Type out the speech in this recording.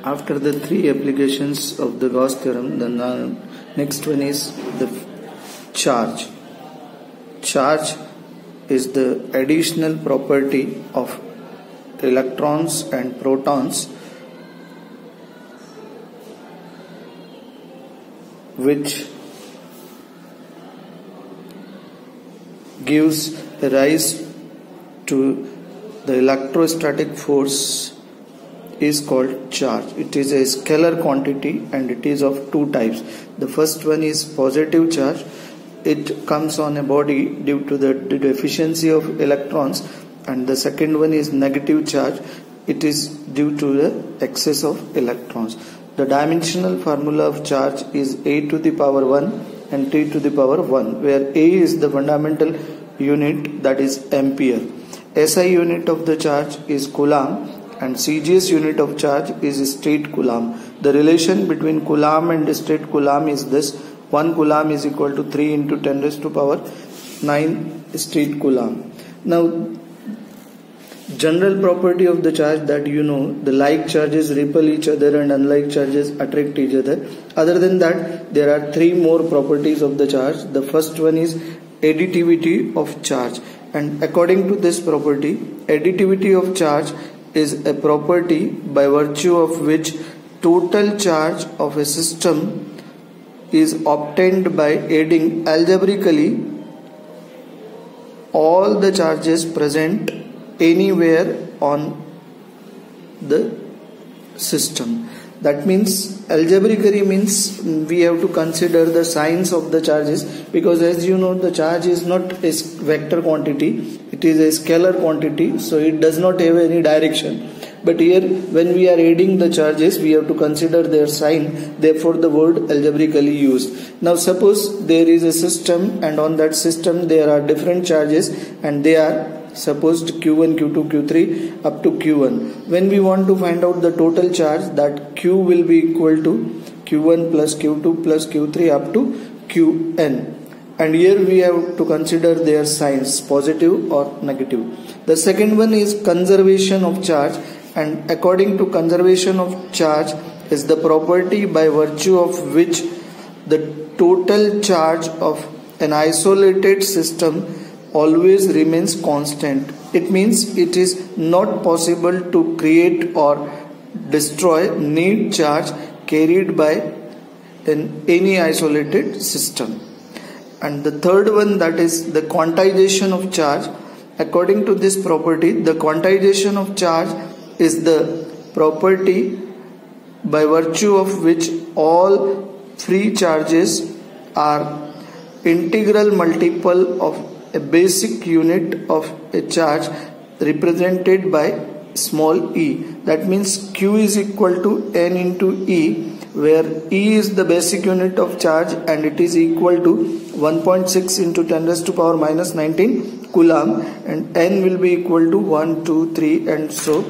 After the three applications of the Gauss theorem, the next one is the charge. Charge is the additional property of electrons and protons which gives rise to the electrostatic force is called charge. It is a scalar quantity and it is of two types. The first one is positive charge. It comes on a body due to the deficiency of electrons, and the second one is negative charge. It is due to the excess of electrons. The dimensional formula of charge is a to the power 1 and t to the power 1, where a is the fundamental unit, that is ampere. SI unit of the charge is coulomb and CGS unit of charge is straight coulomb. The relation between coulomb and straight coulomb is this: 1 coulomb is equal to 3 into 10 raised to power 9 straight coulomb. Now, general property of the charge that you know, the like charges repel each other and unlike charges attract each other. Other than that, there are three more properties of the charge. The first one is additivity of charge, and according to this property, additivity of charge is a property by virtue of which total charge of a system is obtained by adding algebraically all the charges present anywhere on the system. That means algebraically means we have to consider the signs of the charges, because as you know, the charge is not a vector quantity, it is a scalar quantity, so it does not have any direction. But here when we are adding the charges, we have to consider their sign, therefore the word algebraically used. Now suppose there is a system and on that system there are different charges and they are supposed Q1, Q2, Q3 up to Q1. When we want to find out the total charge, that Q will be equal to Q1 plus Q2 plus Q3 up to Qn. And here we have to consider their signs, positive or negative. The second one is conservation of charge, and according to conservation of charge is the property by virtue of which the total charge of an isolated system always remains constant. It means it is not possible to create or destroy net charge carried by any isolated system. And the third one, that is the quantization of charge. According to this property, the quantization of charge is the property by virtue of which all free charges are integral multiple of a basic unit of a charge represented by small e. That means Q is equal to N into E, where E is the basic unit of charge and it is equal to 1.6 into 10 raised to power minus 19 coulomb, and N will be equal to 1, 2, 3 and so